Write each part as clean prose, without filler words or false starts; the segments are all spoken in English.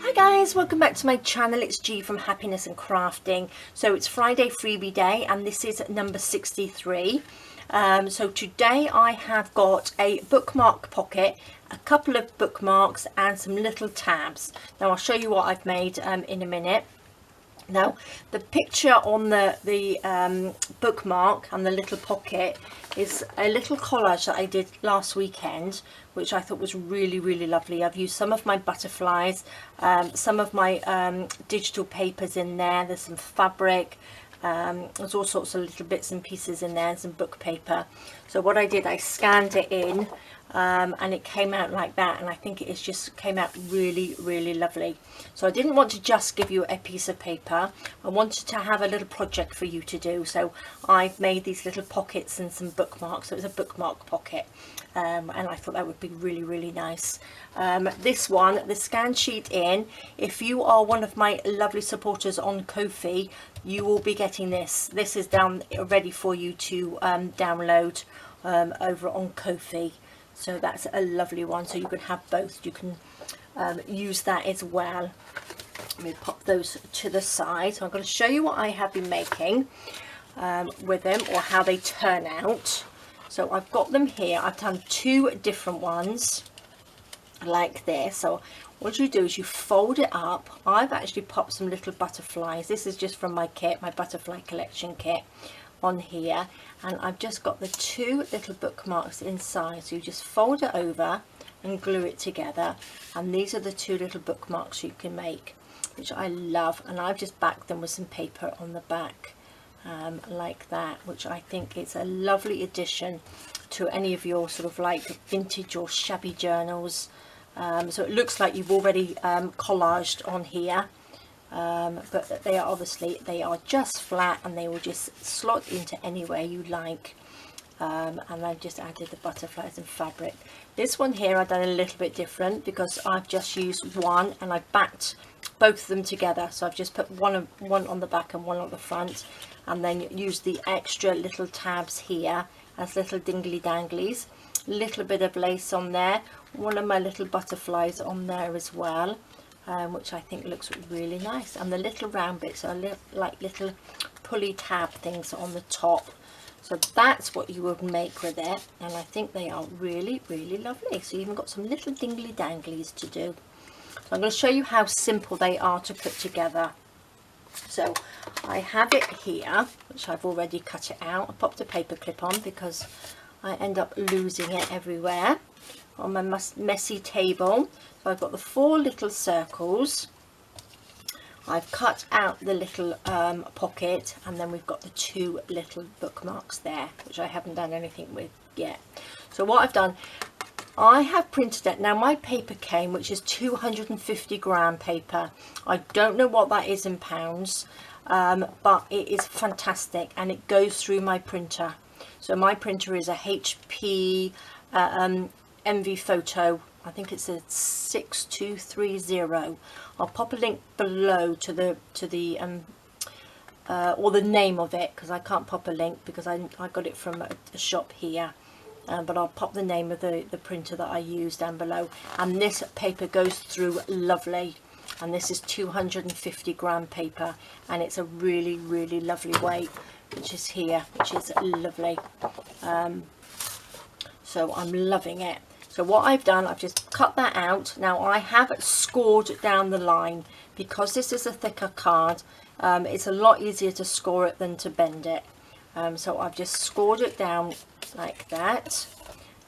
Hi guys, welcome back to my channel. It's G from Happiness and Crafting. So it's Friday freebie day and this is number 63. So today I have got a bookmark pocket, a couple of bookmarks and some little tabs. Now I'll show you what I've made in a minute. Now the picture on the bookmark and the little pocket is a little collage that I did last weekend, which I thought was really lovely. I've used some of my butterflies, some of my digital papers in there. There's some fabric, there's all sorts of little bits and pieces in there, some book paper. So what I did, I scanned it in and it came out like that, and I think it just came out really lovely. So I didn't want to just give you a piece of paper, I wanted to have a little project for you to do. So I've made these little pockets and some bookmarks. So it was a bookmark pocket, and I thought that would be really nice. This one, the scan sheet in, if you are one of my lovely supporters on Ko-fi, you will be getting this. This is down ready for you to download over on Ko-fi. So that's a lovely one, so you can have both. You can use that as well. Let me pop those to the side. So I'm going to show you what I have been making with them, or how they turn out. So I've got them here. I've done two different ones like this. So what you do is you fold it up. I've actually popped some little butterflies. This is just from my kit, my butterfly collection kit, on here, and I've just got the two little bookmarks inside. So you just fold it over and glue it together, and these are the two little bookmarks you can make, which I love. And I've just backed them with some paper on the back like that, which I think is a lovely addition to any of your sort of like vintage or shabby journals. So it looks like you've already collaged on here, but they are obviously, they are just flat and they will just slot into anywhere you like. And I've just added the butterflies and fabric. This one here I've done a little bit different because I've just used one and I've backed both of them together. So I've just put one on the back and one on the front, and then use the extra little tabs here as little dingly danglies. Little bit of lace on there, one of my little butterflies on there as well, which I think looks really nice, and the little round bits are like little pulley tab things on the top. So that's what you would make with it, and I think they are really lovely. So you even got some little dingly danglies to do. So I'm going to show you how simple they are to put together. So I have it here, which I've already cut it out. I popped a paper clip on because I end up losing it everywhere on my messy table. So I've got the four little circles. I've cut out the little pocket, and then we've got the two little bookmarks there, which I haven't done anything with yet. So what I've done, I have printed it. Now my paper came, which is 250 gram paper. I don't know what that is in pounds, but it is fantastic and it goes through my printer. So my printer is a HP MV Photo. I think it's a 6230. I'll pop a link below to the or the name of it, because I can't pop a link because I got it from a shop here. But I'll pop the name of the printer that I use down below. And this paper goes through lovely, and this is 250 gram paper, and it's a really lovely weight, which is here, which is lovely. So I'm loving it. So what I've done, I've just cut that out. Now I have scored down the line because this is a thicker card. It's a lot easier to score it than to bend it. So I've just scored it down like that,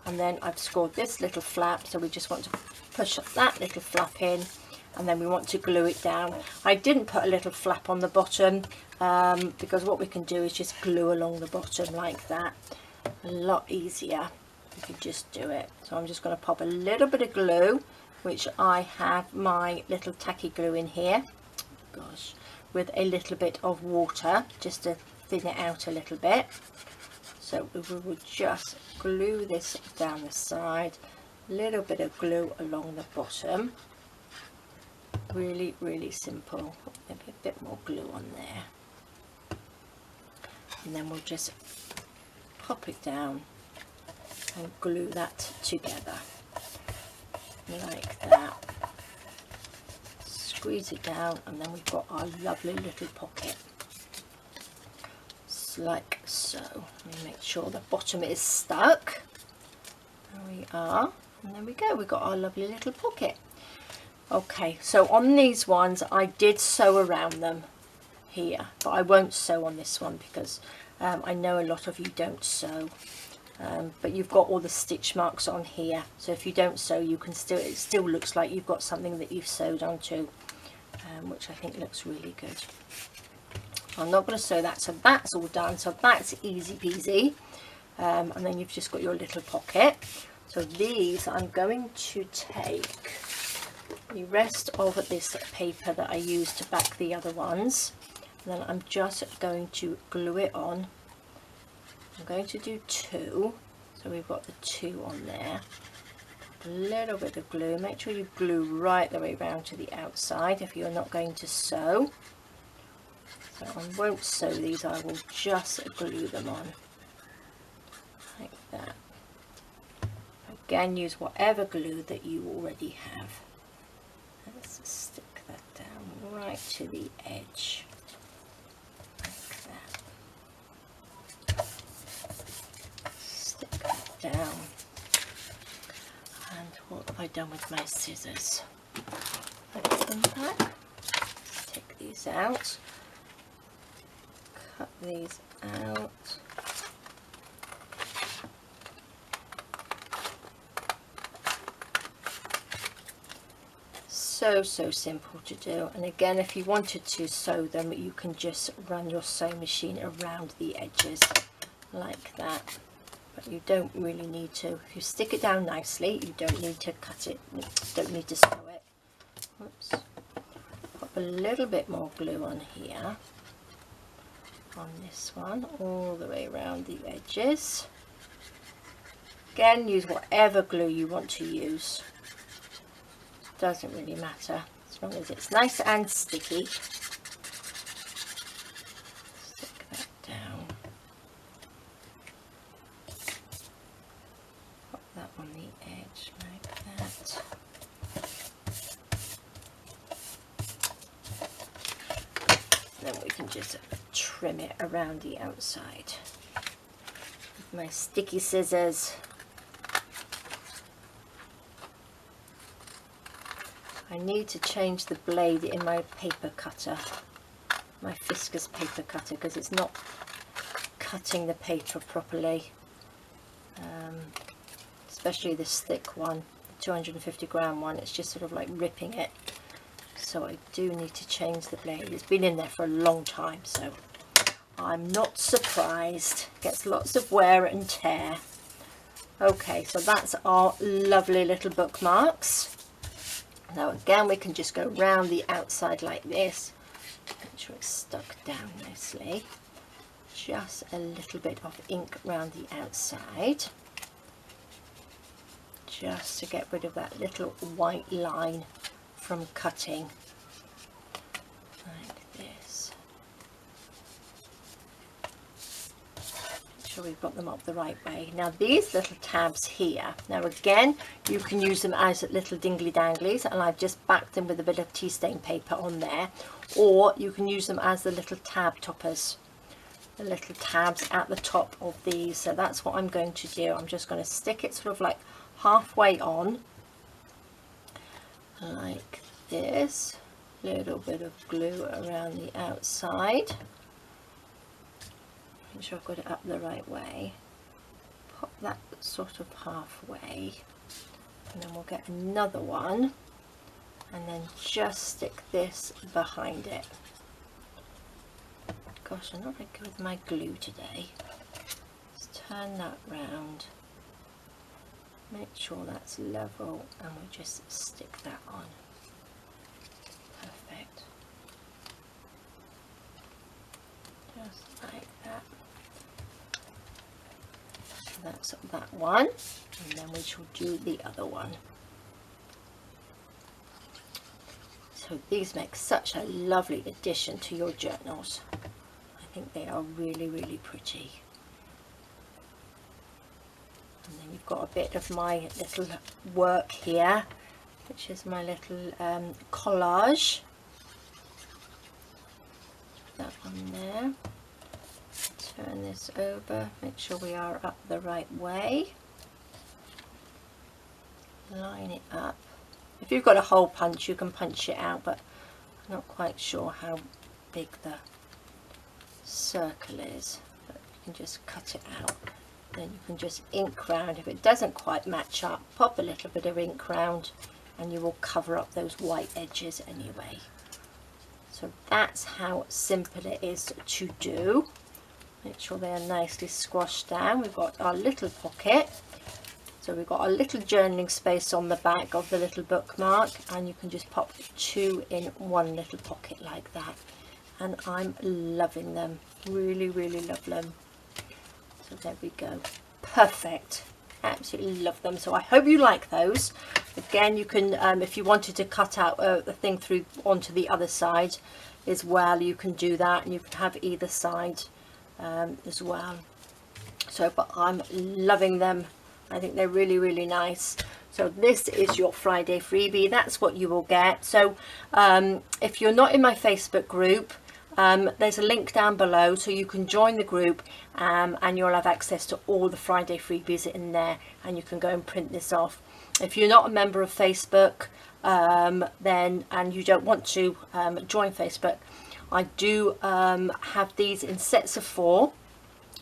and then I've scored this little flap. So we just want to push that little flap in, and then we want to glue it down. I didn't put a little flap on the bottom because what we can do is just glue along the bottom like that. A lot easier if you just do it. So I'm just going to pop a little bit of glue, which I have my little tacky glue in here, gosh, with a little bit of water just to thin it out a little bit. So we will just glue this down the side, a little bit of glue along the bottom. Really simple. Maybe a bit more glue on there, and then we'll just pop it down and glue that together like that. squeeze it down, and then we've got our lovely little pocket. Just like so. Let me make sure the bottom is stuck. There we are. And there we go, we've got our lovely little pocket. Okay, so on these ones I did sew around them here, but I won't sew on this one because I know a lot of you don't sew, but you've got all the stitch marks on here, so if you don't sew you can still, it still looks like you've got something that you've sewed onto, which I think looks really good. I'm not going to sew that, so that's all done, so that's easy peasy. And then you've just got your little pocket. So these, I'm going to take the rest of this paper that I used to back the other ones, and then I'm just going to glue it on. I'm going to do 2, so we've got the 2 on there. A little bit of glue, make sure you glue right the way around to the outside if you're not going to sew. So I won't sew these, I will just glue them on like that. Again, use whatever glue that you already have. Let's stick that down right to the edge, like that. Stick that down. And what have I done with my scissors? Put them back. Take these out. Cut these out. So simple to do, and again, if you wanted to sew them, you can just run your sewing machine around the edges like that, but you don't really need to. If you stick it down nicely, you don't need to cut it, don't need to sew it. Oops. Put a little bit more glue on here, on this one, all the way around the edges. Again, use whatever glue you want to use. Doesn't really matter as long as it's nice and sticky. Stick that down. Pop that on the edge like that. Then we can just trim it around the outside with my sticky scissors. I need to change the blade in my paper cutter, my Fiskars paper cutter, because it's not cutting the paper properly, especially this thick one, the 250 gram one. It's just sort of like ripping it, so I do need to change the blade. It's been in there for a long time, so I'm not surprised. It gets lots of wear and tear. Okay, so that's our lovely little bookmarks. Now again, we can just go round the outside like this. Make sure it's stuck down nicely. Just a little bit of ink around the outside, just to get rid of that little white line from cutting, like this. Make sure we've got them up the right way. Now these little tabs here, now again, you can use them as little dingly danglies, and I've just backed them with a bit of tea stain paper on there, or you can use them as the little tab toppers, the little tabs at the top of these. So that's what I'm going to do. I'm just going to stick it sort of like halfway on, like this, little bit of glue around the outside. Make sure I've got it up the right way. Pop that sort of halfway, and then we'll get another one, and then just stick this behind it. Gosh, I'm not very good with my glue today. Let's turn that round, make sure that's level, and we'll just stick that on. Perfect. Just like that. So that's that one, and then we shall do the other one. So these make such a lovely addition to your journals. I think they are really, really pretty. And then you've got a bit of my little work here, which is my little collage that on there. Turn this over, make sure we are up the right way. Line it up. If you've got a hole punch, you can punch it out, but I'm not quite sure how big the circle is. But you can just cut it out. Then you can just ink round. If it doesn't quite match up, pop a little bit of ink round and you will cover up those white edges anyway. So that's how simple it is to do. Make sure they are nicely squashed down. We've got our little pocket. So we've got a little journaling space on the back of the little bookmark, and you can just pop 2 in one little pocket like that. And I'm loving them. Really, really love them. So there we go. Perfect. Absolutely love them. So I hope you like those. Again, you can, if you wanted to cut out the thing through onto the other side as well, you can do that, and you can have either side as well. So, but I'm loving them. I think they're really, really nice. So this is your Friday freebie. That's what you will get. So if you're not in my Facebook group, there's a link down below, so you can join the group and you'll have access to all the Friday freebies in there, and you can go and print this off. If you're not a member of Facebook, then and you don't want to join Facebook, I do have these in sets of 4.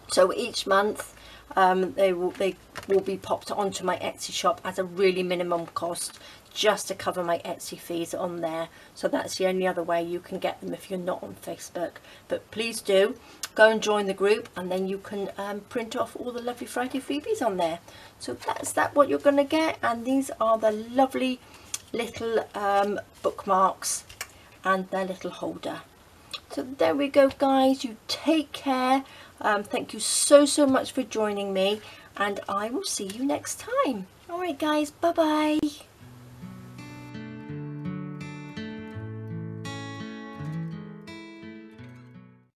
So each month they will be popped onto my Etsy shop as a really minimum cost, just to cover my Etsy fees on there. So that's the only other way you can get them if you're not on Facebook. But please do go and join the group, and then you can print off all the lovely Friday freebies on there. So that's what you're going to get. And these are the lovely little bookmarks and their little holder. So there we go, guys. You take care. Thank you so much for joining me, and I will see you next time. All right, guys. Bye bye.